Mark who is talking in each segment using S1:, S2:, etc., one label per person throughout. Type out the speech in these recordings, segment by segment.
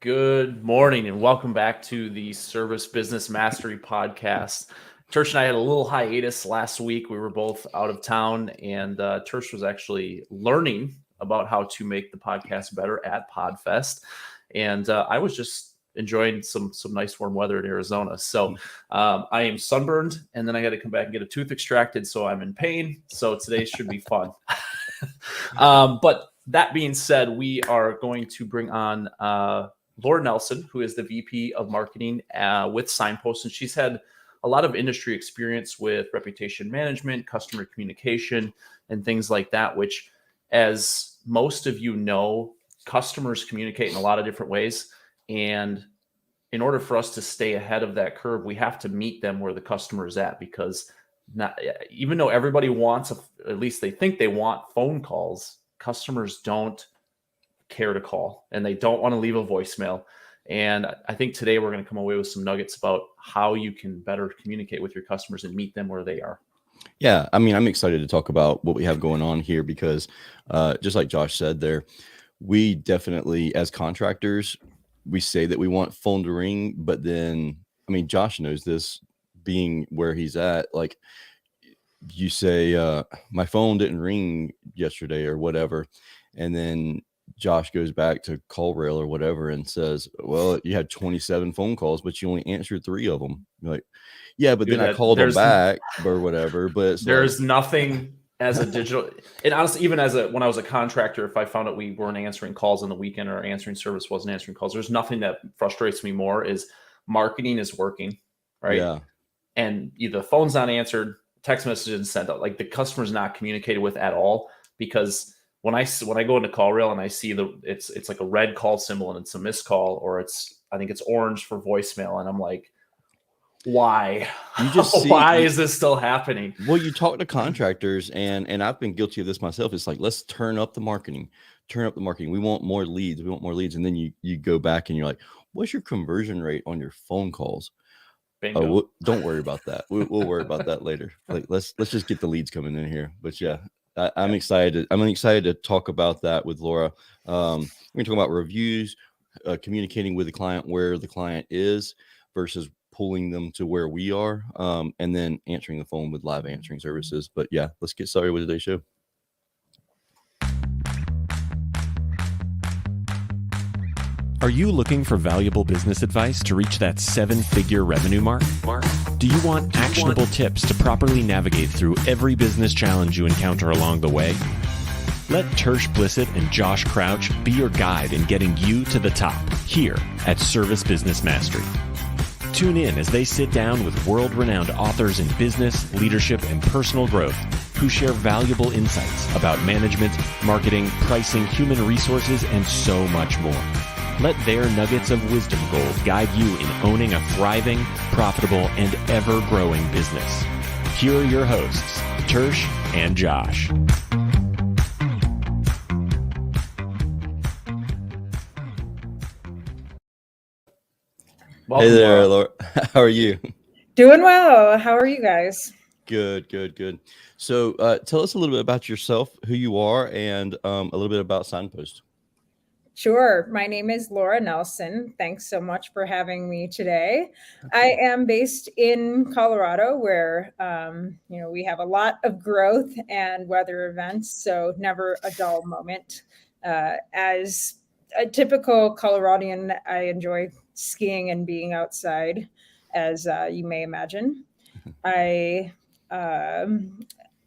S1: Good morning and welcome back to the Service Business Mastery Podcast. Tersh and I had a little hiatus last week. We were both out of town, and Tersh was actually learning about how to make the podcast better at PodFest. And I was just enjoying some nice warm weather in Arizona. So I am sunburned, and then I got to come back and get a tooth extracted, so I'm in pain. So today should be fun. But that being said, we are going to bring on Laura Nelson, who is the VP of Marketing with Signpost, and she's had a lot of industry experience with reputation management, customer communication, and things like that, which, as most of you know, customers communicate in a lot of different ways. And in order for us to stay ahead of that curve, we have to meet them where the customer is at, because even though everybody wants, at least they think they want phone calls, customers don't care to call and they don't want to leave a voicemail. And I think today we're going to come away with some nuggets about how you can better communicate with your customers and meet them where they are.
S2: Yeah, I mean, I'm excited to talk about what we have going on here because just like Josh said there, we definitely, as contractors, we say that we want phone to ring, but then, I mean, Josh knows this, being where he's at, like you say, my phone didn't ring yesterday or whatever. And then Josh goes back to CallRail or whatever and says, well, you had 27 phone calls, but you only answered 3 of them. You're like, yeah, but then I called them back or whatever. But
S1: there's nothing as a digital, and honestly, even when I was a contractor, if I found out we weren't answering calls on the weekend or our answering service wasn't answering calls, there's nothing that frustrates me more is marketing is working, right?
S2: Yeah. And
S1: either the phone's not answered, text message isn't sent out, like the customer's not communicated with at all. Because when I go into CallRail and I see it's like a red call symbol and it's a missed call, or I think it's orange for voicemail, and I'm like, why? Why is this still happening?
S2: Well, you talk to contractors, and I've been guilty of this myself. It's like, let's turn up the marketing. We want more leads. And then you go back and you're like, what's your conversion rate on your phone calls?
S1: Bingo.
S2: Oh, don't worry about that. We'll worry about that later. Like, let's just get the leads coming in here. But yeah, I'm excited. I'm excited to talk about that with Laura. We're going to talk about reviews, communicating with the client where the client is versus pulling them to where we are, and then answering the phone with live answering services. But yeah, let's get started with today's show.
S3: Are you looking for valuable business advice to reach that 7-figure revenue mark? Do you want actionable tips to properly navigate through every business challenge you encounter along the way? Let Tersh Blissett and Josh Crouch be your guide in getting you to the top here at Service Business Mastery. Tune in as they sit down with world-renowned authors in business, leadership, and personal growth who share valuable insights about management, marketing, pricing, human resources, and so much more. Let their nuggets of wisdom gold guide you in owning a thriving, profitable, and ever-growing business. Here are your hosts, Tersh and Josh.
S2: Welcome, hey there, Laura. How are you?
S4: Doing well. How are you guys?
S2: Good. So tell us a little bit about yourself, who you are, and a little bit about Signpost.
S4: Sure. My name is Laura Nelson. Thanks so much for having me today. I am based in Colorado, where we have a lot of growth and weather events, so never a dull moment. As a typical Coloradian, I enjoy skiing and being outside, as you may imagine.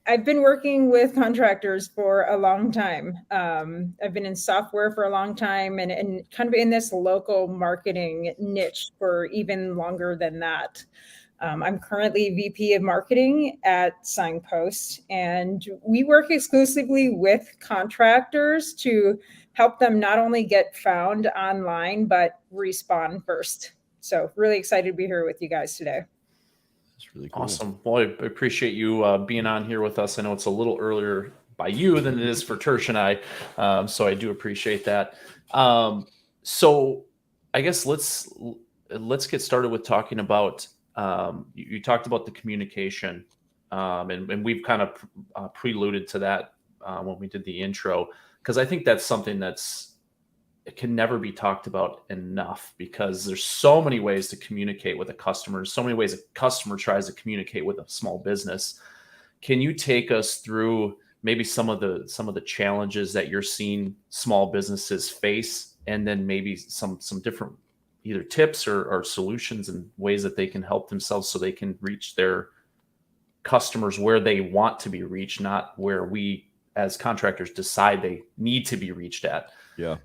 S4: I've been working with contractors for a long time. I've been in software for a long time and kind of in this local marketing niche for even longer than that. I'm currently VP of Marketing at Signpost, and we work exclusively with contractors to help them not only get found online, but respond first. So really excited to be here with you guys today.
S2: Really cool.
S1: Awesome. Well, I appreciate you being on here with us. I know it's a little earlier by you than it is for Tersh and I, so I do appreciate that. So I guess let's get started with talking about, you talked about the communication, and we've kind of preluded to that when we did the intro, because I think that's something that's it can never be talked about enough, because there's so many ways to communicate with a customer, so many ways a customer tries to communicate with a small business. Can you take us through maybe some of the challenges that you're seeing small businesses face, and then maybe some different either tips or solutions and ways that they can help themselves so they can reach their customers where they want to be reached, not where we as contractors decide they need to be reached at?
S2: Yeah.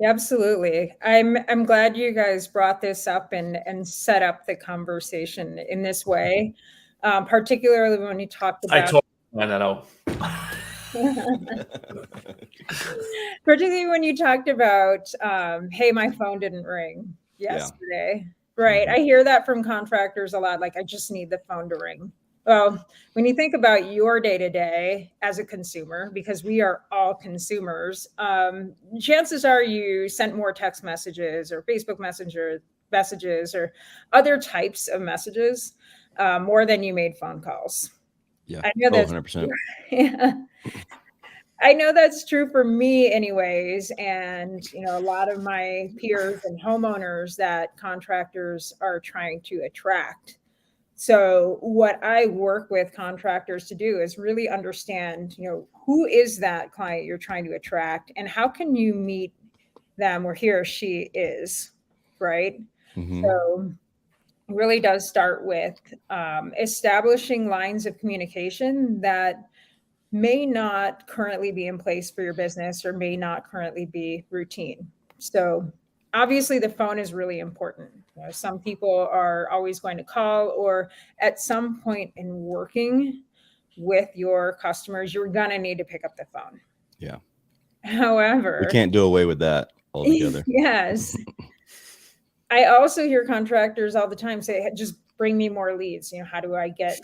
S4: Absolutely. I'm glad you guys brought this up and set up the conversation in this way, particularly when you talked
S1: I
S4: about.
S1: totally find that out.
S4: Particularly when you talked about, hey, my phone didn't ring yesterday. Right. I hear that from contractors a lot. Like, I just need the phone to ring. Well, when you think about your day-to-day as a consumer, because we are all consumers, chances are you sent more text messages or Facebook messages or other types of messages more than you made phone calls.
S2: Yeah.
S4: I know that's
S2: 100%.
S4: Yeah. I know that's true for me anyways. And, a lot of my peers and homeowners that contractors are trying to attract. So what I work with contractors to do is really understand, who is that client you're trying to attract, and how can you meet them where he or she is, right?
S2: Mm-hmm.
S4: So it really does start with establishing lines of communication that may not currently be in place for your business or may not currently be routine. So obviously the phone is really important. Some people are always going to call, or at some point in working with your customers, you're going to need to pick up the phone.
S2: Yeah.
S4: However,
S2: we can't do away with that altogether.
S4: Yes. I also hear contractors all the time say, just bring me more leads. How do I get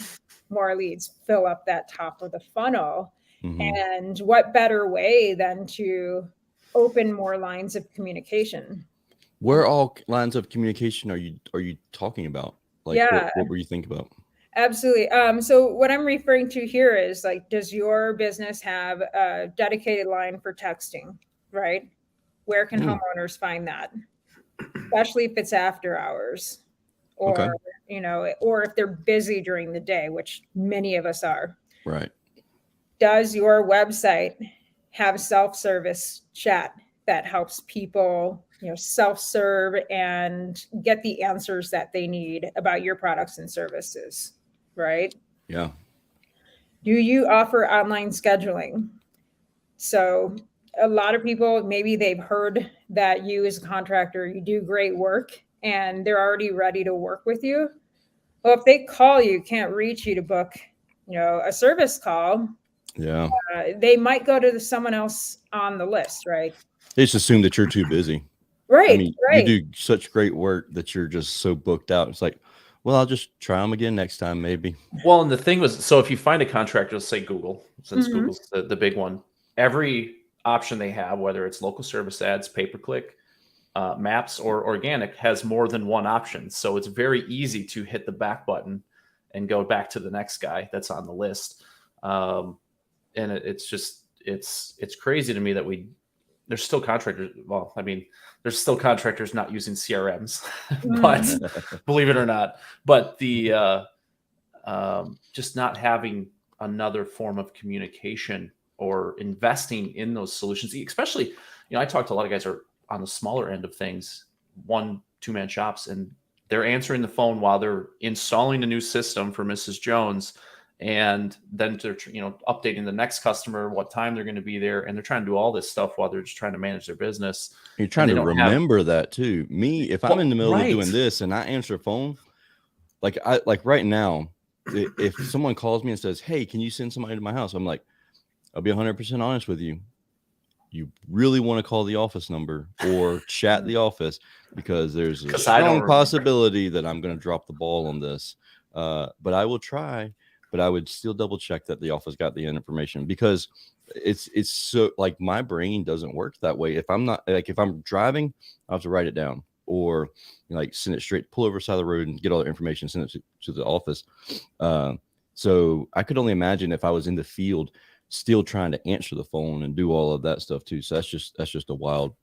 S4: more leads? Fill up that top of the funnel.
S2: Mm-hmm.
S4: And what better way than to open more lines of communication?
S2: Where all lines of communication are you talking about? Like,
S4: Yeah.
S2: what were you thinking about?
S4: Absolutely. So what I'm referring to here is, like, does your business have a dedicated line for texting, right? Where can homeowners find that? Especially if it's after hours, or,
S2: Okay.
S4: Or if they're busy during the day, which many of us are.
S2: Right.
S4: Does your website have self-service chat that helps people, self-serve and get the answers that they need about your products and services, right?
S2: Yeah.
S4: Do you offer online scheduling? So a lot of people, maybe they've heard that you as a contractor, you do great work, and they're already ready to work with you. Well, if they call you, can't reach you to book, a service call,
S2: Yeah.
S4: They might go to someone else on the list, right?
S2: They just assume that you're too busy.
S4: Right.
S2: I mean,
S4: right.
S2: you do such great work that you're just so booked out. It's like, well, I'll just try them again next time, maybe.
S1: Well, and the thing was, so if you find a contractor, let's say Google, since
S4: Mhm.
S1: Google's the big one, every option they have, whether it's local service ads, pay-per-click, maps, or organic, has more than one option. So it's very easy to hit the back button and go back to the next guy that's on the list. And it's crazy to me that there's still contractors. Well, I mean, there's still contractors not using CRMs, but believe it or not, but the just not having another form of communication or investing in those solutions, especially, I talk to a lot of guys who are on the smaller end of things, 1-2-man shops, and they're answering the phone while they're installing a new system for Mrs. Jones. And then they're, updating the next customer, what time they're going to be there. And they're trying to do all this stuff while they're just trying to manage their business.
S2: You're trying to remember that too. Me, if I'm in the middle of doing this and I answer a phone, like right now, if someone calls me and says, "Hey, can you send somebody to my house?" I'm like, I'll be 100% honest with you. You really want to call the office number or chat the office, because there's a strong possibility that I'm going to drop the ball on this. But I will try. But I would still double check that the office got the information, because it's so, like, my brain doesn't work that way. If I'm not, like, if I'm driving, I have to write it down, or like send it straight, pull over the side of the road and get all the information, send it to the office. So I could only imagine if I was in the field still trying to answer the phone and do all of that stuff too. So that's just a wild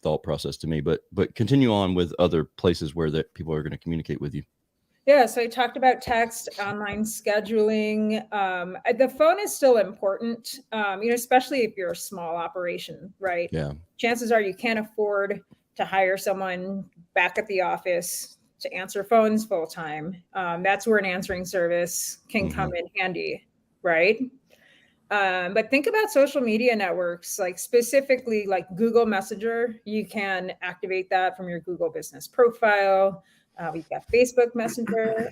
S2: thought process to me. But continue on with other places where that people are going to communicate with you.
S4: Yeah, so I talked about text, online scheduling. The phone is still important, especially if you're a small operation, right?
S2: Yeah.
S4: Chances are you can't afford to hire someone back at the office to answer phones full time. That's where an answering service can come in handy, right? But think about social media networks, like specifically like Google Messenger. You can activate that from your Google business profile. We've got Facebook Messenger.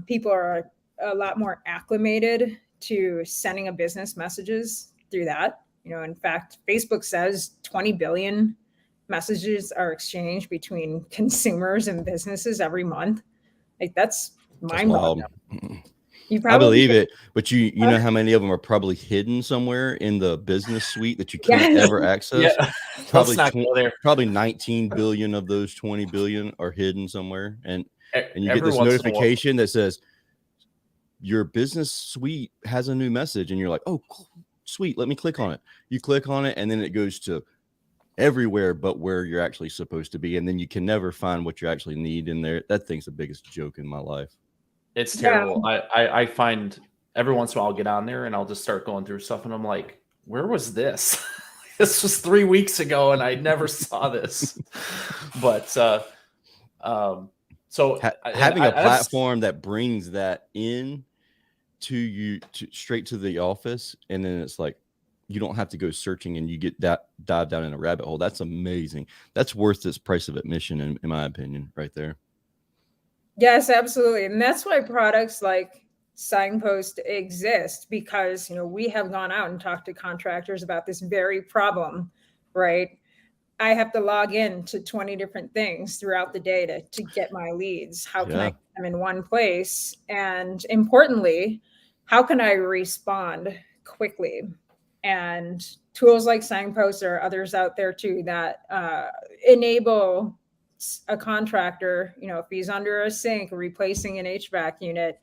S4: People are a lot more acclimated to sending a business messages through that. In fact, Facebook says 20 billion messages are exchanged between consumers and businesses every month. Like that's mind-boggling.
S2: I believe it, but you know how many of them are probably hidden somewhere in the business suite that you can't ever access?
S1: Yeah.
S2: Probably 19 billion of those 20 billion are hidden somewhere. And you get this
S1: once in a while.
S2: notification that says your business suite has a new message, and you're like, oh, sweet, let me click on it. You click on it, and then it goes to everywhere but where you're actually supposed to be, and then you can never find what you actually need in there. That thing's the biggest joke in my life.
S1: It's terrible. Yeah. I find every once in a while I'll get on there and I'll just start going through stuff, and I'm like, where was this? This was 3 weeks ago and I never saw this. But
S2: having a platform that brings that in to you straight to the office, and then it's like you don't have to go searching and you get dive down in a rabbit hole. That's amazing. That's worth its price of admission, in my opinion, right there.
S4: Yes, absolutely. And that's why products like Signpost exist, because, we have gone out and talked to contractors about this very problem, right? I have to log in to 20 different things throughout the day to get my leads. How can I get them in one place? And importantly, how can I respond quickly? And tools like Signpost or others out there too that enable a contractor, if he's under a sink or replacing an HVAC unit,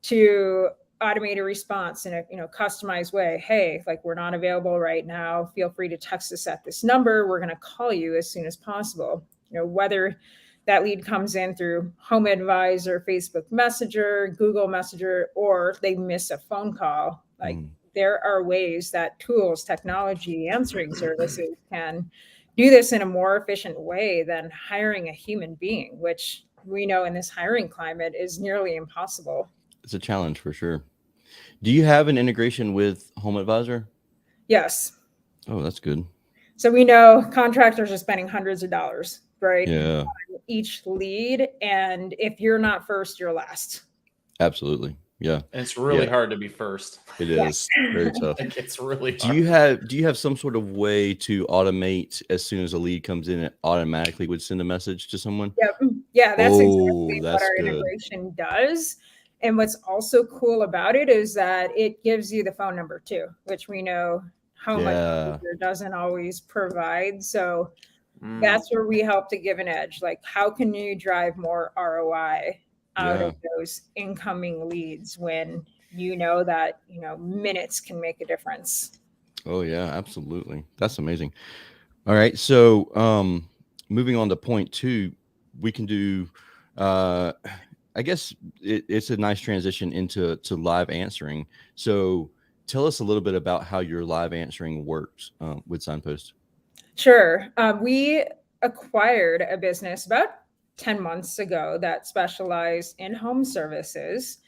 S4: to automate a response in a customized way. Hey, like, we're not available right now. Feel free to text us at this number. We're going to call you as soon as possible. Whether that lead comes in through Home Advisor, Facebook Messenger, Google Messenger, or they miss a phone call. Like, there are ways that tools, technology, answering services can do this in a more efficient way than hiring a human being, which we know in this hiring climate is nearly impossible.
S2: It's a challenge for sure. Do you have an integration with Home Advisor?
S4: Yes.
S2: Oh, that's good.
S4: So we know contractors are spending hundreds of dollars, right?
S2: Yeah.
S4: On each lead. And if you're not first, you're last.
S2: Absolutely. Yeah.
S1: And it's really hard to be first.
S2: It is very tough.
S1: It's really hard.
S2: Do you have some sort of way to automate as soon as a lead comes in, it automatically would send a message to someone?
S4: Yeah, that's exactly what our integration does. And what's also cool about it is that it gives you the phone number too, which we know Home Advisor doesn't always provide. So that's where we help to give an edge. Like, how can you drive more ROI out of those incoming leads when you know that minutes can make a difference?
S2: Oh yeah, absolutely. That's amazing. All right, so moving on to point 2, we can do I guess it's a nice transition into live answering. So tell us a little bit about how your live answering works with Signpost.
S4: Sure. We acquired a business about 10 months ago that specialized in home services.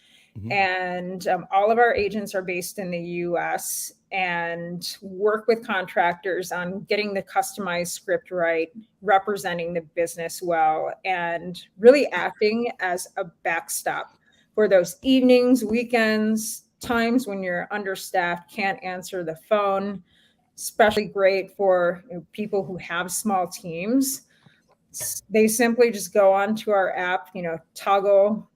S4: And all of our agents are based in the US and work with contractors on getting the customized script right, representing the business well, and really acting as a backstop for those evenings, weekends, times when you're understaffed, can't answer the phone. Especially great for people who have small teams. They simply just go onto our app, toggle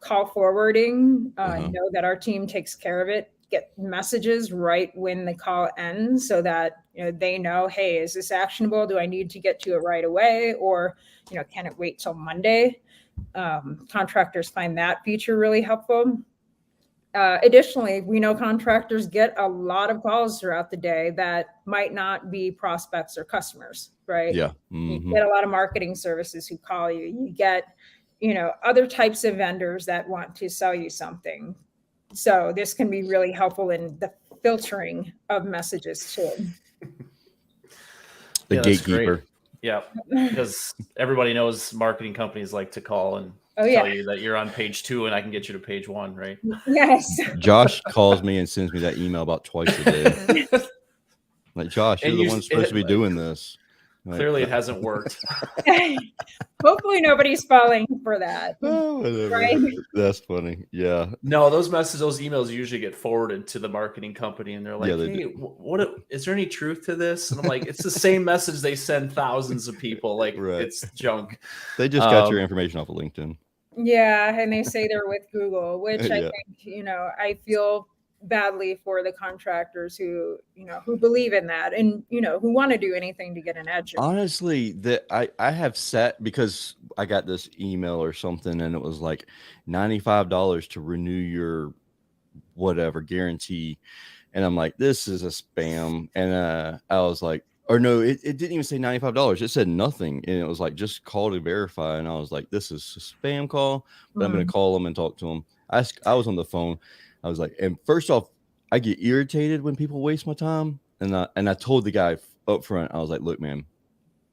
S4: call forwarding, know that our team takes care of it, get messages right when the call ends so that they know, hey, is this actionable? Do I need to get to it right away? Or, can it wait till Monday? Contractors find that feature really helpful. Additionally, we know contractors get a lot of calls throughout the day that might not be prospects or customers, right?
S2: Yeah.
S4: You
S2: Mhm.
S4: get a lot of marketing services who call you. You get, other types of vendors that want to sell you something. So this can be really helpful in the filtering of messages too.
S2: The
S1: Yeah, that's great.
S2: gatekeeper.
S1: Yeah, because everybody knows marketing companies like to call and
S4: Oh,
S1: tell
S4: yeah.
S1: you that you're on page 2 and I can get you to page 1, right?
S4: Yes.
S2: Josh calls me and sends me that email about twice a day. Like, Josh, you're
S1: And
S2: the one supposed to be doing this. Like,
S1: Clearly, it hasn't worked.
S4: Hopefully nobody's falling for that.
S2: oh, whatever.
S4: Right?
S2: That's funny. Yeah.
S1: No, those emails usually get forwarded to the marketing company, and they're like,
S2: Yeah, they
S1: "Hey, what is there any truth to this?" And I'm like, "It's the same message they send thousands of people. Like,
S2: Right.
S1: it's junk."
S2: They just got your information off of LinkedIn.
S4: Yeah, and they say they're with Google, which I
S2: Yeah.
S4: think, I feel badly for the contractors who believe in that and, who want to do anything to get an edge.
S2: Honestly, that I have sat because I got this email or something and it was like $95 to renew your whatever guarantee. And I'm like, this is a spam. And I was like, or no, it didn't even say $95. It said nothing. And it was like, just call to verify. And I was like, this is a spam call, but I'm going to call them and talk to them. I was on the phone. I was like, and first off, I get irritated when people waste my time. And I told the guy up front, I was like, look, man,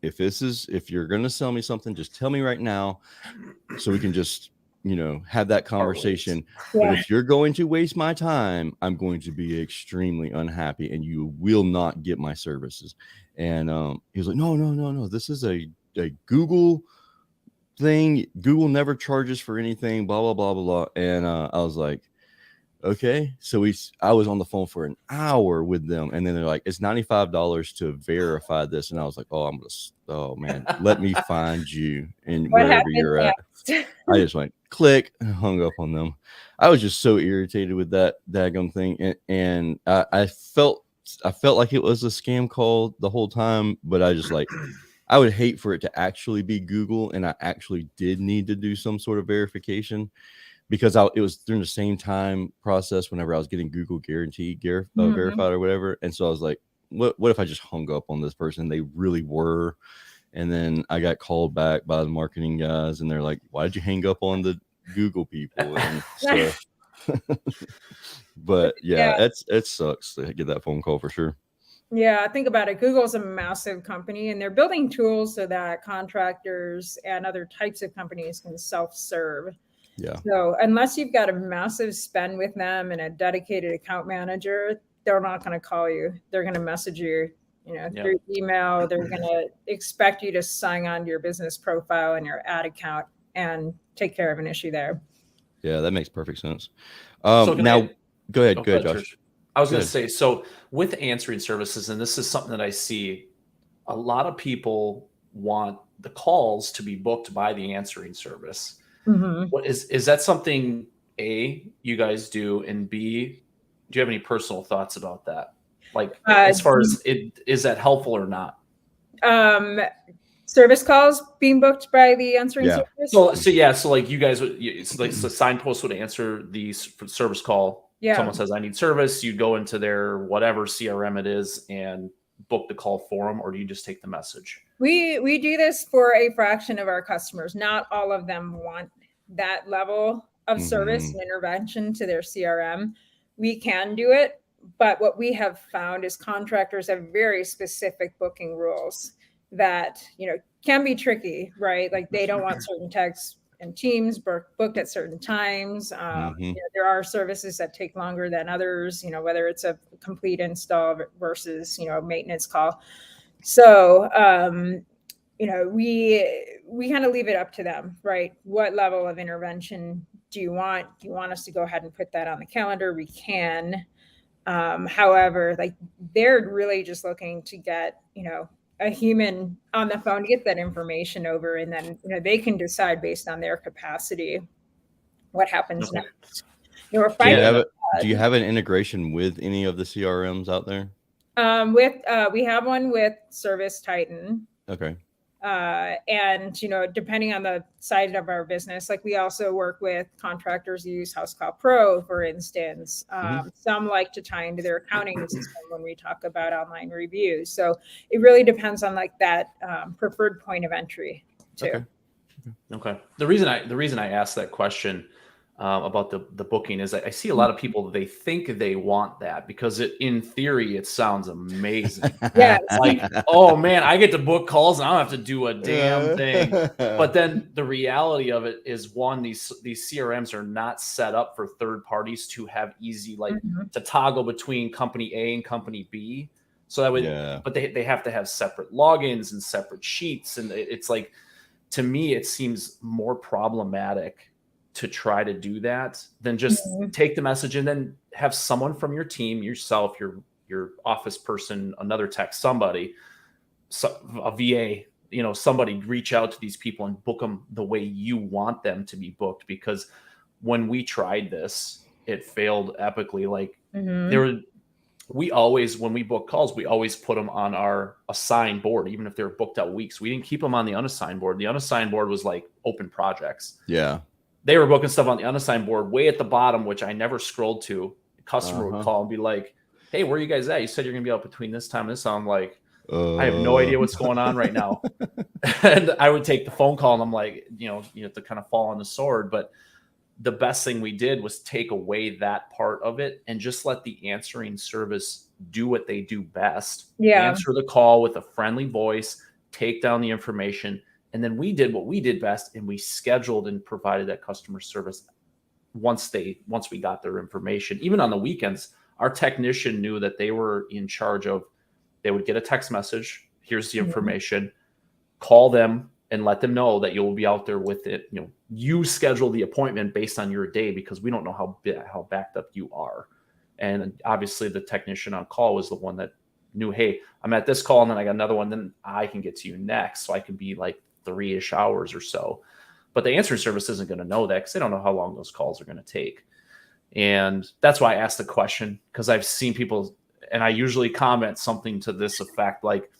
S2: if you're going to sell me something, just tell me right now so we can just, have that conversation.
S4: Yeah.
S2: But if you're going to waste my time, I'm going to be extremely unhappy and you will not get my services. And he was like, no, this is a Google thing. Google never charges for anything, blah, blah, blah, blah, blah. And I was like, okay. So I was on the phone for an hour with them. And then they're like, it's $95 to verify this. And I was like, oh man, let me find you and wherever you're at. I just went click and hung up on them. I was just so irritated with that daggum thing. And I felt like it was a scam call the whole time, but I just like, I would hate for it to actually be Google. And I actually did need to do some sort of verification because it was during the same time process whenever I was getting Google guarantee verified or whatever. And so I was like, what if I just hung up on this person? They really were. And then I got called back by the marketing guys and they're like, why did you hang up on the Google people and stuff? But yeah, it sucks to get that phone call for sure.
S4: Yeah, think about it. Google's a massive company and they're building tools so that contractors and other types of companies can self-serve.
S2: Yeah.
S4: So unless you've got a massive spend with them and a dedicated account manager, they're not going to call you. They're going to message you, through email. They're going to expect you to sign on to your business profile and your ad account and take care of an issue there.
S2: Yeah, that makes perfect sense.
S1: So
S2: now, go ahead, Josh.
S1: I was going to say, so with answering services, and this is something that I see, a lot of people want the calls to be booked by the answering service.
S4: Mm-hmm.
S1: What is that something A, you guys do, and B, do you have any personal thoughts about that? Like as far as is that helpful or not?
S4: Service calls being booked by the answering service.
S1: So like you guys would, so Signpost would answer the service call.
S4: Yeah.
S1: Someone says I need service. You go into their whatever CRM it is and book the call for them, or do you just take the message?
S4: We do this for a fraction of our customers. Not all of them want that level of service and intervention to their CRM. We can do it, but what we have found is contractors have very specific booking rules that can be tricky, right? Like they don't want certain texts and teams booked at certain times. There are services that take longer than others, whether it's a complete install versus maintenance call. So we kind of leave it up to them, right? What level of intervention do you want? Do you want us to go ahead and put that on the calendar? We can. However, like they're really just looking to get, a human on the phone to get that information over, and then, they can decide based on their capacity what happens next.
S2: Do you have an integration with any of the CRMs out there?
S4: We have one with Service Titan.
S2: Okay.
S4: And, depending on the side of our business, like we also work with contractors who use House Call Pro, for instance. Some like to tie into their accounting system when we talk about online reviews. So it really depends on like that preferred point of entry too.
S1: Okay. The reason I asked that question about the booking is I see a lot of people, they think they want that because in theory, it sounds amazing.
S4: Yeah.
S1: Like, oh man, I get to book calls and I don't have to do a damn thing. But then the reality of it is, one, these CRMs are not set up for third parties to have easy, like to toggle between company A and company B. So that would, but they have to have separate logins and separate sheets. And it's like, to me, it seems more problematic to try to do that than just take the message and then have someone from your team, yourself, your office person, another tech, somebody, a VA, somebody reach out to these people and book them the way you want them to be booked. Because when we tried this, it failed epically. Like when we book calls, we always put them on our assigned board, even if they were booked out weeks. We didn't keep them on the unassigned board. The unassigned board was like open projects.
S2: Yeah.
S1: They were booking stuff on the unassigned board way at the bottom, which I never scrolled to. The customer would call and be like, hey, where are you guys at? You said you're going to be out between this time and this time. I'm like, I have no idea what's going on right now. And I would take the phone call and I'm like, you have to kind of fall on the sword. But the best thing we did was take away that part of it and just let the answering service do what they do best. Answer the call with a friendly voice, take down the information. And then we did what we did best, and we scheduled and provided that customer service once we got their information. Even on the weekends, our technician knew that they were in charge of, they would get a text message, here's the information, call them and let them know that you'll be out there with it. You schedule the appointment based on your day, because we don't know how backed up you are. And obviously the technician on call was the one that knew, hey, I'm at this call and then I got another one, then I can get to you next. So I can be like 3-ish hours or so. But the answering service isn't going to know that because they don't know how long those calls are going to take. And that's why I asked the question, because I've seen people, and I usually comment something to this effect, like,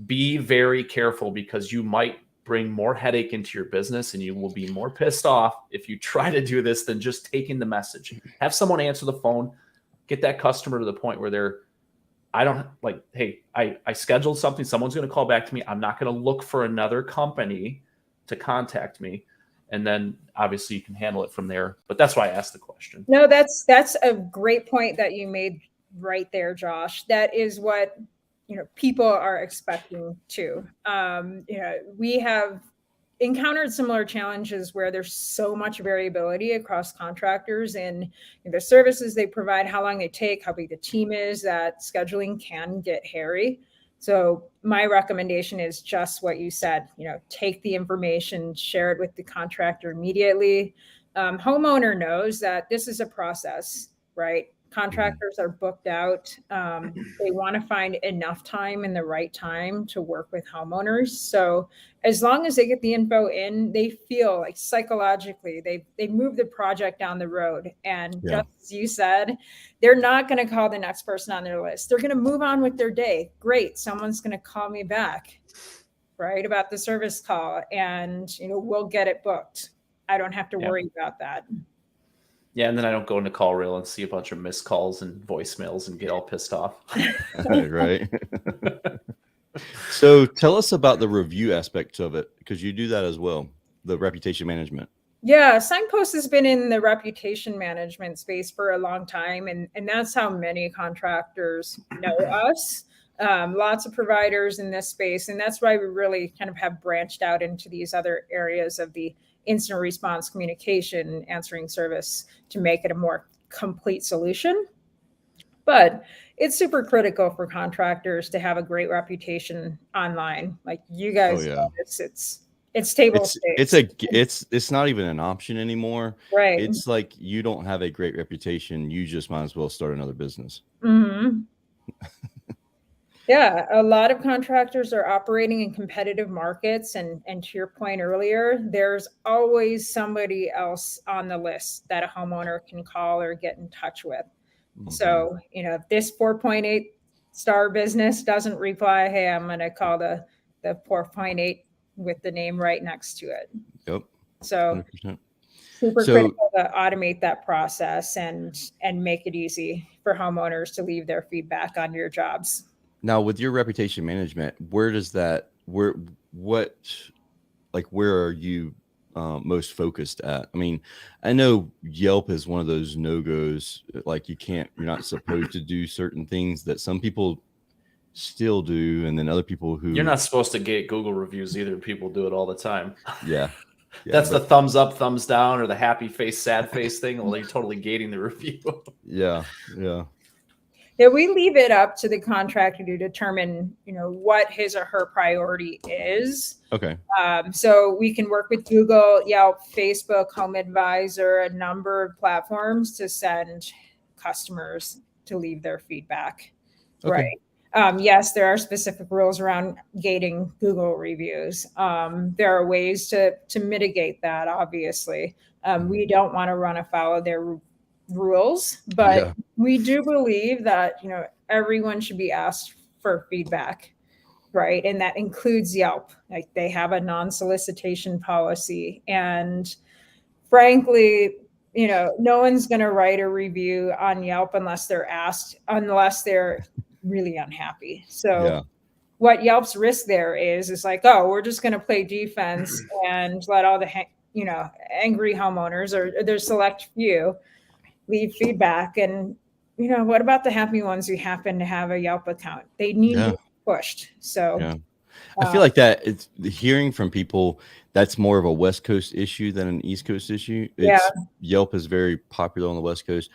S1: be very careful, because you might bring more headache into your business and you will be more pissed off if you try to do this than just taking the message. Have someone answer the phone, get that customer to the point where hey, I scheduled something. Someone's going to call back to me. I'm not going to look for another company to contact me. And then obviously you can handle it from there. But that's why I asked the question.
S4: No, that's a great point that you made right there, Josh. That is what, people are expecting too. We have encountered similar challenges where there's so much variability across contractors in the services they provide, how long they take, how big the team is, that scheduling can get hairy. So my recommendation is just what you said, take the information, share it with the contractor immediately. Homeowner knows that this is a process, right? Contractors are booked out. They want to find enough time and the right time to work with homeowners. So as long as they get the info in, they feel like psychologically they move the project down the road. And just as you said, they're not going to call the next person on their list. They're going to move on with their day. Great. Someone's going to call me back, right, about the service call, and we'll get it booked. I don't have to worry about that.
S1: Yeah, and then I don't go into call reel and see a bunch of missed calls and voicemails and get all pissed off.
S2: Right. So tell us about the review aspect of it, because you do that as well, the reputation management.
S4: Yeah, Signpost has been in the reputation management space for a long time, and that's how many contractors know us. Lots of providers in this space, and that's why we really kind of have branched out into these other areas of the instant response communication answering service to make it a more complete solution. But it's super critical for contractors to have a great reputation online. Like you guys know this, it's table stakes.
S2: It's not even an option anymore.
S4: Right.
S2: It's like, you don't have a great reputation, you just might as well start another business.
S4: Mm-hmm. Yeah, a lot of contractors are operating in competitive markets, and to your point earlier, there's always somebody else on the list that a homeowner can call or get in touch with. Mm-hmm. So, if this 4.8 star business doesn't reply, hey, I'm going to call the 4.8 with the name right next to it.
S2: Yep.
S4: So
S2: 100%.
S4: super
S2: So-
S4: critical to automate that process and make it easy for homeowners to leave their feedback on your jobs.
S2: Now, with your reputation management, where are you most focused at? I mean, I know Yelp is one of those no-goes, like you're not supposed to do certain things that some people still do, and then other people who
S1: You're not supposed to get Google reviews either. People do it all the time.
S2: yeah
S1: That's the thumbs up, thumbs down, or the happy face, sad face thing. Well, you're totally gating the review.
S2: yeah
S4: Yeah, we leave it up to the contractor to determine, what his or her priority is.
S2: okay.
S4: So we can work with Google, Yelp, Facebook, Home Advisor, a number of platforms to send customers to leave their feedback.
S2: Okay.
S4: Right. Yes, there are specific rules around gating Google reviews. There are ways to mitigate that, obviously. We don't want to run afoul of their rules, but we do believe that, everyone should be asked for feedback. Right. And that includes Yelp. Like, they have a non-solicitation policy. And frankly, no one's going to write a review on Yelp unless they're asked, unless they're really unhappy. So what Yelp's risk there is like, oh, we're just going to play defense and let all the, angry homeowners or their select few leave feedback. And, what about the happy ones who happen to have a Yelp account? They need to be pushed. So
S2: I feel like that it's hearing from people that's more of a West Coast issue than an East Coast issue. Yelp is very popular on the West Coast.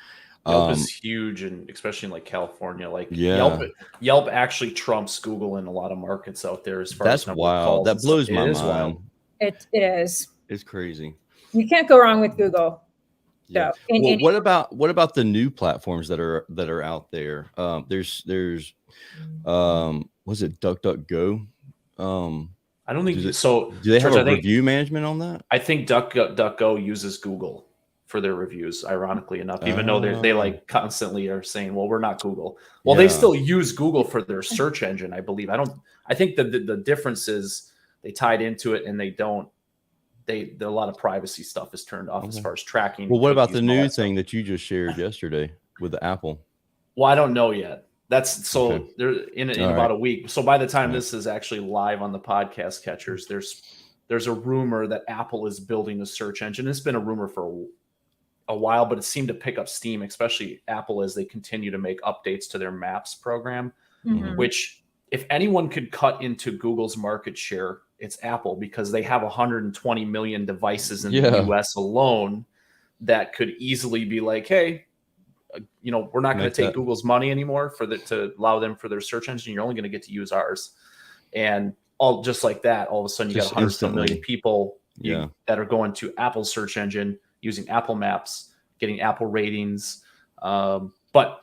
S1: Yelp is huge, and especially in like California. Like Yelp actually trumps Google in a lot of markets out there as far as number of calls.
S2: That blows my mind.
S1: Wild.
S4: It is.
S2: It's crazy.
S4: You can't go wrong with Google.
S2: Yeah.
S4: So,
S2: what about the new platforms that are out there? There's was it DuckDuckGo?
S1: I don't think so.
S2: Do they have a review management on that? I
S1: think DuckDuckGo uses Google for their reviews, ironically enough, even though they like constantly are saying, well, we're not Google. Well, they still use Google for their search engine, I believe. I think the difference is they tied into it, and a lot of privacy stuff is turned off as far as tracking.
S2: Well, what about the new thing that you just shared yesterday with the Apple?
S1: Well, I don't know yet. That's so they're in about a week. So by the time this is actually live on the podcast catchers, there's a rumor that Apple is building a search engine. It's been a rumor for a while, but it seemed to pick up steam, especially Apple, as they continue to make updates to their Maps program, which if anyone could cut into Google's market share, it's Apple, because they have 120 million devices in the US alone that could easily be like, hey, we're not going to take Google's money anymore to allow them for their search engine. You're only going to get to use ours. And all just like that, all of a sudden you got 100 million people that are going to Apple's search engine, using Apple Maps, getting Apple ratings. But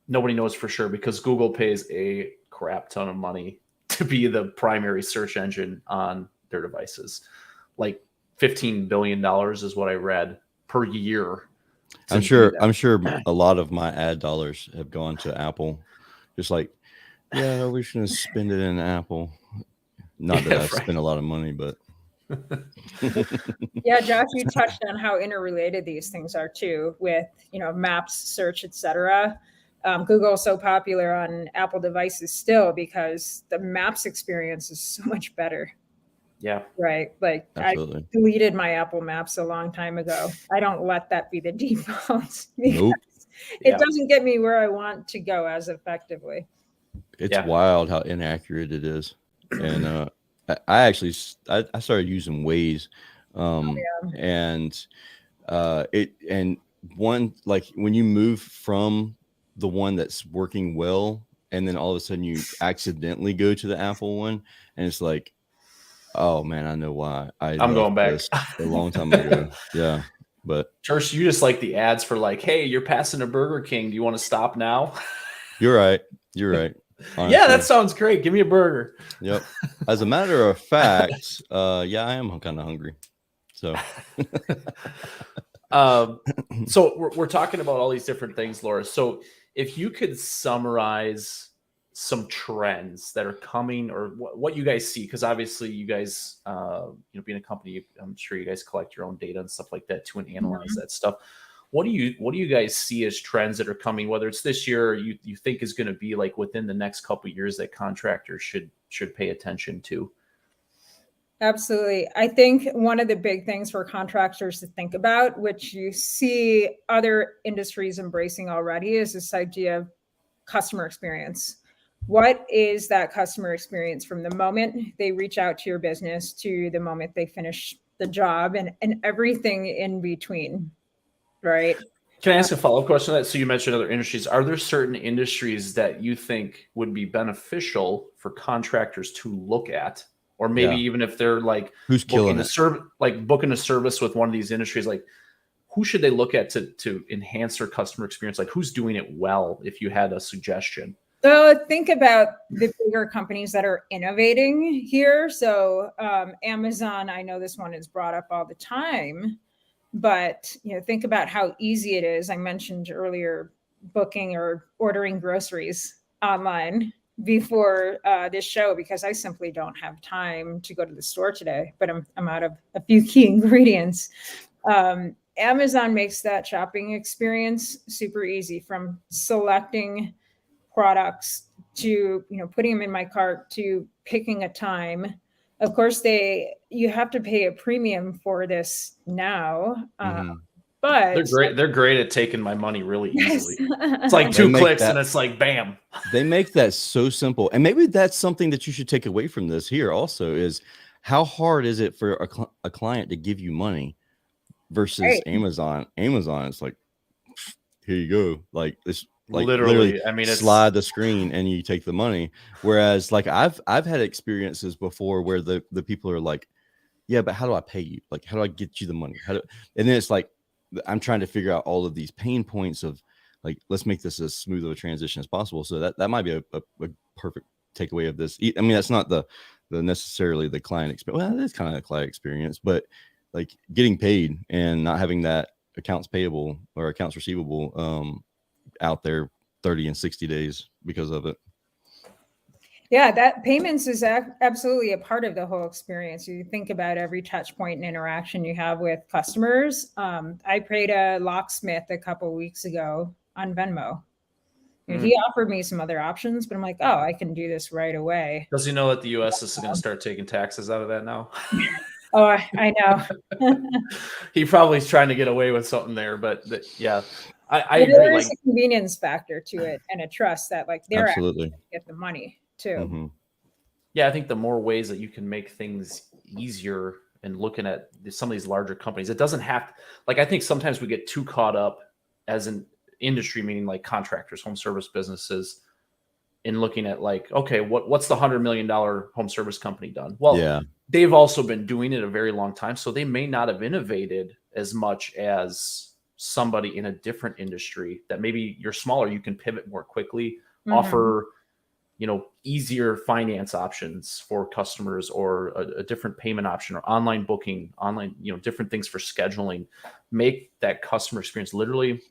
S1: nobody knows for sure, because Google pays a crap ton of money to be the primary search engine on their devices. Like $15 billion is what I read per year.
S2: I'm sure a lot of my ad dollars have gone to Apple. Just like, we're just going to spend it in Apple. Not that I spend a lot of money, but.
S4: Yeah, Josh, you touched on how interrelated these things are too, with, Maps, search, etc. Google is so popular on Apple devices still because the Maps experience is so much better.
S1: Yeah.
S4: Right. Like, absolutely. I deleted my Apple Maps a long time ago. I don't let that be the default. It doesn't get me where I want to go as effectively.
S2: It's wild how inaccurate it is. And I started using Waze. And one, like when you move from the one that's working well, and then all of a sudden you accidentally go to the Apple one, and it's like, oh man, I know why. I'm
S1: going back
S2: a long time ago. Yeah. But
S1: Church, you just like the ads for like, hey, you're passing a Burger King. Do you want to stop now?
S2: You're right. Honestly.
S1: Yeah, that sounds great. Give me a burger.
S2: Yep. As a matter of fact, I am kind of hungry. So
S1: so we're talking about all these different things, Laura. So if you could summarize some trends that are coming, or what you guys see? Because obviously you guys, being a company, I'm sure you guys collect your own data and stuff like that too, and analyze that stuff. What do you guys see as trends that are coming, whether it's this year or you think is going to be like within the next couple of years that contractors should pay attention to?
S4: Absolutely. I think one of the big things for contractors to think about, which you see other industries embracing already, is this idea of customer experience. What is that customer experience from the moment they reach out to your business to the moment they finish the job, and everything in between, right?
S1: Can I ask a follow-up question to that? So you mentioned other industries. Are there certain industries that you think would be beneficial for contractors to look at? Or maybe even if they're like
S2: who's killing
S1: booking a service with one of these industries, like who should they look at to enhance their customer experience? Like who's doing it well, if you had a suggestion?
S4: So think about the bigger companies that are innovating here. So Amazon, I know this one is brought up all the time, but think about how easy it is. I mentioned earlier booking or ordering groceries online before this show, because I simply don't have time to go to the store today, but I'm out of a few key ingredients. Amazon makes that shopping experience super easy, from selecting products to putting them in my cart to picking a time. Of course, you have to pay a premium for this now. But
S1: they're great at taking my money really easily. It's like 2 clicks and it's like bam.
S2: They make that so simple. And maybe that's something that you should take away from this here also, is how hard is it for a client to give you money versus Amazon? Amazon, it's like, here you go. Like this, like literally, I mean, slide the screen and you take the money. Whereas like I've had experiences before where the people are like, yeah, but how do I pay you? Like, how do I get you the money? And then it's like, I'm trying to figure out all of these pain points of like, let's make this as smooth of a transition as possible. So that might be a perfect takeaway of this. I mean, that's not the necessarily the client experience. Well, that's kind of a client experience, but like getting paid and not having that accounts payable or accounts receivable out there 30 and 60 days because of it.
S4: Yeah, that payments is absolutely a part of the whole experience. You think about every touch point and interaction you have with customers. I paid a locksmith a couple of weeks ago on Venmo. He offered me some other options, but I'm like, oh, I can do this right away.
S1: Does he know that the U.S. is going to start taking taxes out of that now?
S4: Oh, I know.
S1: He probably is trying to get away with something there, but yeah, I agree.
S4: There is a convenience factor to it and a trust that like they're
S2: absolutely
S4: actually going to get the money too.
S2: Mm-hmm.
S1: Yeah, I think the more ways that you can make things easier, and looking at some of these larger companies, it doesn't have to, like, I think sometimes we get too caught up as an industry, meaning like contractors, home service businesses, in looking at like, okay, what's the $100 million home service company done? Well, yeah, they've also been doing it a very long time. So they may not have innovated as much as somebody in a different industry that maybe you're smaller, you can pivot more quickly, offer, easier finance options for customers, or a different payment option, or online booking, different things for scheduling, make that customer experience literally,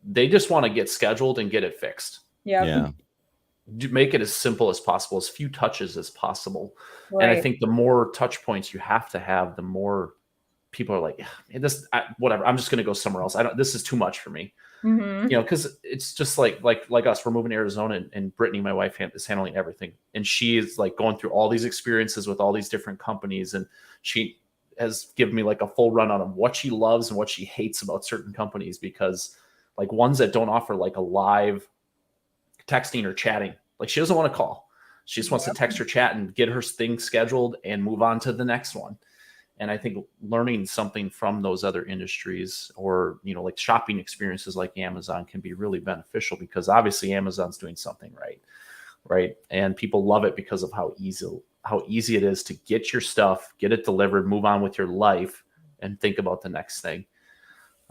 S1: they just want to get scheduled and get it fixed.
S4: Yeah.
S1: Make it as simple as possible, as few touches as possible. Right. And I think the more touch points you have to have, the more people are like, whatever, I'm just going to go somewhere else. This is too much for me. Because it's just like us, we're moving to Arizona, and Brittany, my wife, is handling everything. And she is like going through all these experiences with all these different companies. And she has given me like a full rundown of what she loves and what she hates about certain companies, because like ones that don't offer like a live texting or chatting, like she doesn't want to call. She just wants to text or chat and get her thing scheduled and move on to the next one. And I think learning something from those other industries, or, like shopping experiences like Amazon, can be really beneficial, because obviously Amazon's doing something right? And people love it because of how easy it is to get your stuff, get it delivered, move on with your life, and think about the next thing.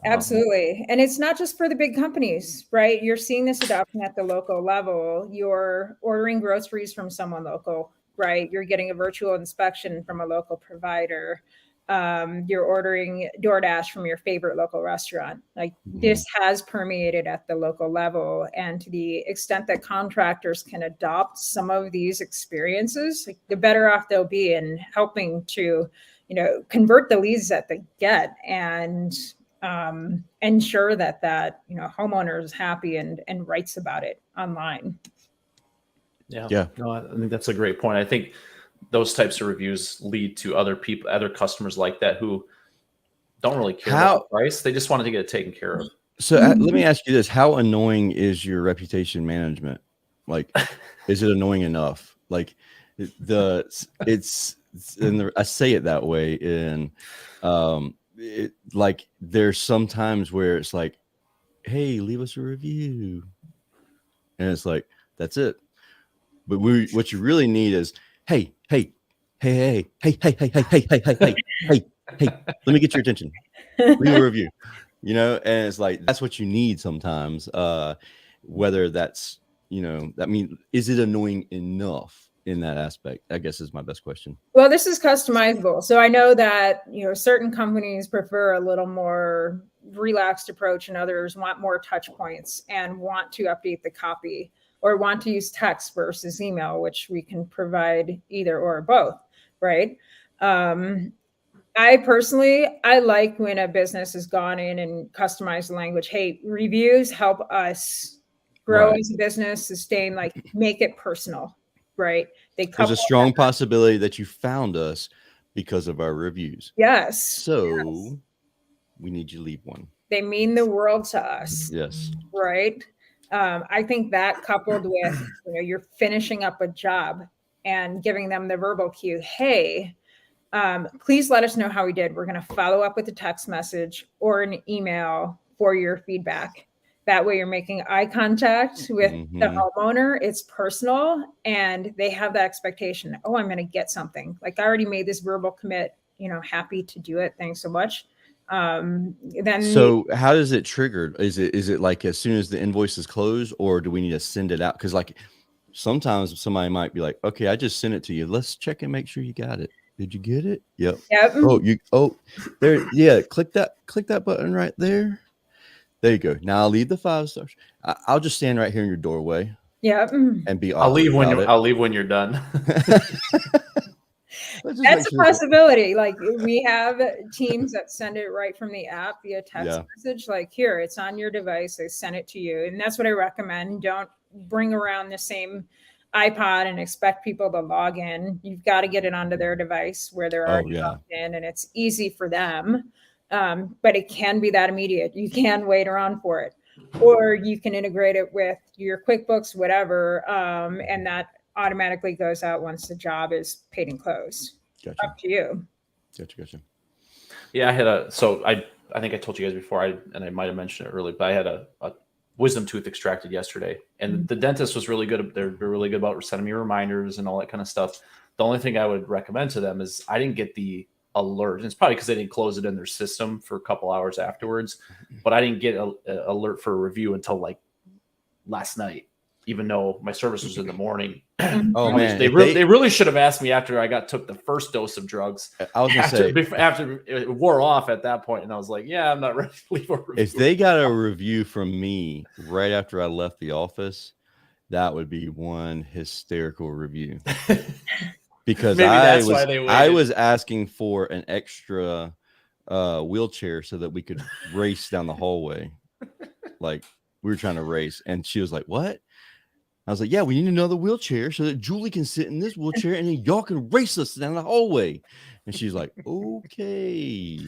S4: Absolutely. And it's not just for the big companies, right? You're seeing this adoption at the local level. You're ordering groceries from someone local, right? You're getting a virtual inspection from a local provider. you're ordering DoorDash from your favorite local restaurant. Like this has permeated at the local level. And to the extent that contractors can adopt some of these experiences, like, the better off they'll be in helping to, convert the leads that they get and ensure that homeowner is happy and writes about it online.
S1: Yeah. No, I think that's a great point. I think those types of reviews lead to other customers like that who don't really care about the price. They just wanted to get it taken care of.
S2: So let me ask you this: how annoying is your reputation management? Like, is it annoying enough? Like, I say it that way, and like there's some times where it's like, hey, leave us a review, and it's like, that's it. But what you really need is, hey, let me get your attention. Leave a review, and it's like, that's what you need sometimes. Whether that's, is it annoying enough in that aspect, I guess, is my best question.
S4: Well, this is customizable. So I know that, certain companies prefer a little more relaxed approach and others want more touch points and want to update the copy or want to use text versus email, which we can provide either or both, right? I personally like when a business has gone in and customized the language. Hey, reviews help us grow as a business, sustain, make it personal, right?
S2: There's a strong possibility that you found us because of our reviews.
S4: Yes.
S2: So we need you to leave one.
S4: They mean the world to us.
S2: Yes.
S4: Right. I think that coupled with, you're finishing up a job and giving them the verbal cue, hey, please let us know how we did. We're going to follow up with a text message or an email for your feedback. That way you're making eye contact with the homeowner. It's personal and they have the expectation, oh, I'm going to get something. Like, I already made this verbal commit, happy to do it. Thanks so much. So
S2: how does it trigger? Is it like as soon as the invoice is closed, or do we need to send it out? Because like sometimes somebody might be like, okay, I just sent it to you. Let's check and make sure you got it. Did you get it? Yep. There. Yeah. Click that button right there. There you go. Now I'll leave the 5 stars. I'll just stand right here in your doorway.
S4: Yeah.
S2: And be
S1: I'll leave when you're done.
S4: That's a possibility. Like, we have teams that send it right from the app via text message. Like, here, it's on your device. They send it to you. And that's what I recommend. Don't bring around the same iPod and expect people to log in. You've got to get it onto their device where they're already logged in, and it's easy for them. But it can be that immediate. You can wait around for it, or you can integrate it with your QuickBooks, whatever. And that automatically goes out once the job is paid and closed.
S2: Gotcha.
S4: Up to you.
S2: Gotcha.
S1: Yeah, I think I told you guys before, and I might have mentioned it earlier, but I had a wisdom tooth extracted yesterday, and the dentist was really good. They're really good about sending me reminders and all that kind of stuff. The only thing I would recommend to them is I didn't get the alert. And it's probably because they didn't close it in their system for a couple hours afterwards, but I didn't get an alert for a review until like last night, even though my service was in the morning.
S2: Oh man,
S1: they really should have asked me after I took the first dose of drugs.
S2: I was gonna
S1: after it wore off at that point, and I was like, yeah, I'm not ready to leave a review.
S2: If they got a review from me right after I left the office, that would be one hysterical review. Because I was asking for an extra wheelchair so that we could race down the hallway. Like, we were trying to race, and she was like, what? I was like, yeah, we need another wheelchair so that Julie can sit in this wheelchair and then y'all can race us down the hallway. And she's like, okay.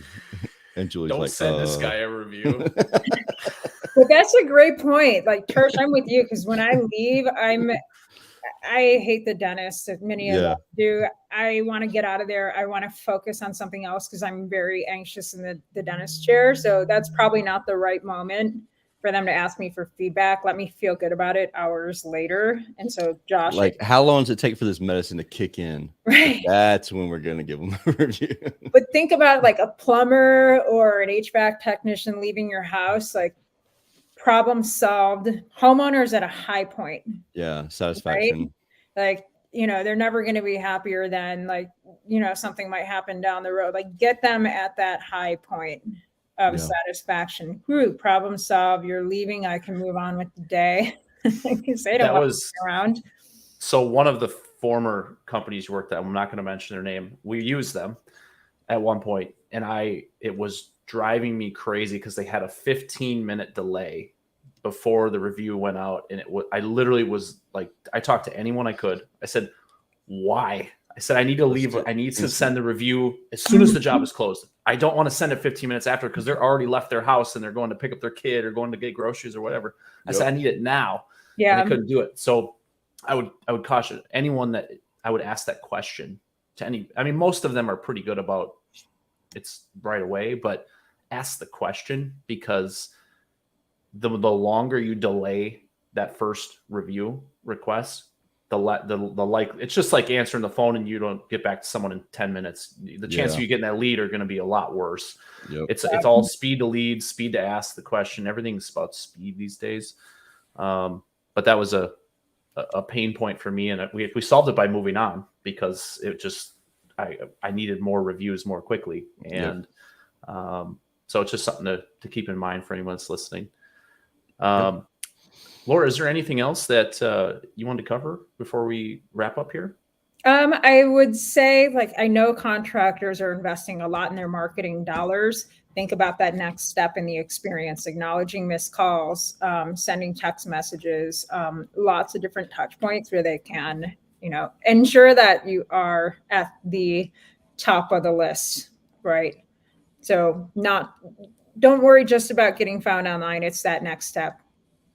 S2: And Julie's
S1: don't
S2: like,
S1: send this guy a review.
S4: But that's a great point. Like, Tersh, I'm with you, because when I leave, I hate the dentist, as many of us do. I want to get out of there. I want to focus on something else because I'm very anxious in the dentist chair. So that's probably not the right moment for them to ask me for feedback. Let me feel good about it hours later. And so, Josh,
S2: like, how long does it take for this medicine to kick in?
S4: Right.
S2: That's when we're going to give them a review.
S4: But think about like a plumber or an HVAC technician leaving your house, like, problem solved. Homeowners at a high point.
S2: Yeah, satisfaction.
S4: Right? Like, they're never going to be happier than like, something might happen down the road. Like get them at that high point of satisfaction. Whew, problem solved. You're leaving. I can move on with the day. Because they don't want to be around.
S1: So one of the former companies you worked at, I'm not going to mention their name. We used them at one point, and it was driving me crazy because they had a 15-minute delay before the review went out, and I literally was like, I talked to anyone I could. I said, "Why?" I said, "I need to leave. I need to send the review as soon as the job is closed. I don't want to send it 15 minutes after because they're already left their house and they're going to pick up their kid or going to get groceries or whatever." I said, "I need it now."
S4: Yeah,
S1: and I couldn't do it. So I would caution anyone that I would ask that question to any. I mean, most of them are pretty good about it's right away, but ask the question, because the longer you delay that first review request, the like it's just like answering the phone and you don't get back to someone in 10 minutes. The chance of you getting that lead are going to be a lot worse. Yep. It's all speed to lead, speed to ask the question. Everything's about speed these days. But that was a pain point for me, and we solved it by moving on because it just I needed more reviews more quickly, and so it's just something to keep in mind for anyone that's listening. Laura, is there anything else that you wanted to cover before we wrap up here?
S4: I would say, like, I know contractors are investing a lot in their marketing dollars. Think about that next step in the experience, acknowledging missed calls, sending text messages, lots of different touch points where they can, ensure that you are at the top of the list, right? So don't worry just about getting found online. It's that next step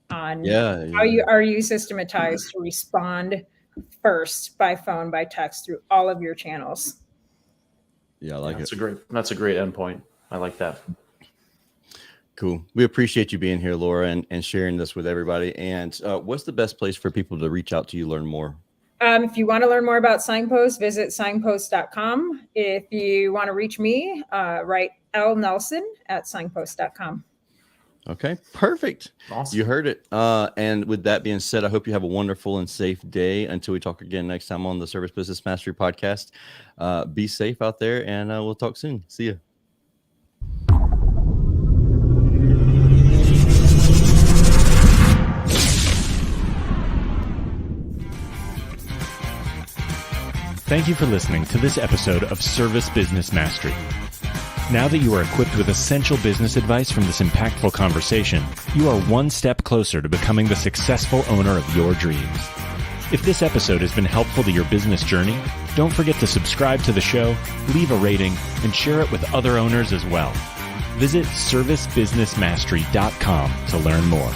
S4: on how are you systematized to respond first by phone, by text, through all of your channels.
S2: Yeah, I like it.
S1: That's a great endpoint. I like that.
S2: Cool. We appreciate you being here, Laura, and sharing this with everybody. And what's the best place for people to reach out to you, learn more?
S4: If you want to learn more about Signpost, visit signpost.com. If you want to reach me, write lnelson@signpost.com.
S2: Okay, perfect.
S1: Awesome.
S2: You heard it. And with that being said, I hope you have a wonderful and safe day until we talk again next time on the Service Business Mastery Podcast. Be safe out there, and we'll talk soon. See you.
S3: Thank you for listening to this episode of Service Business Mastery. Now that you are equipped with essential business advice from this impactful conversation, you are one step closer to becoming the successful owner of your dreams. If this episode has been helpful to your business journey, don't forget to subscribe to the show, leave a rating, and share it with other owners as well. Visit servicebusinessmastery.com to learn more.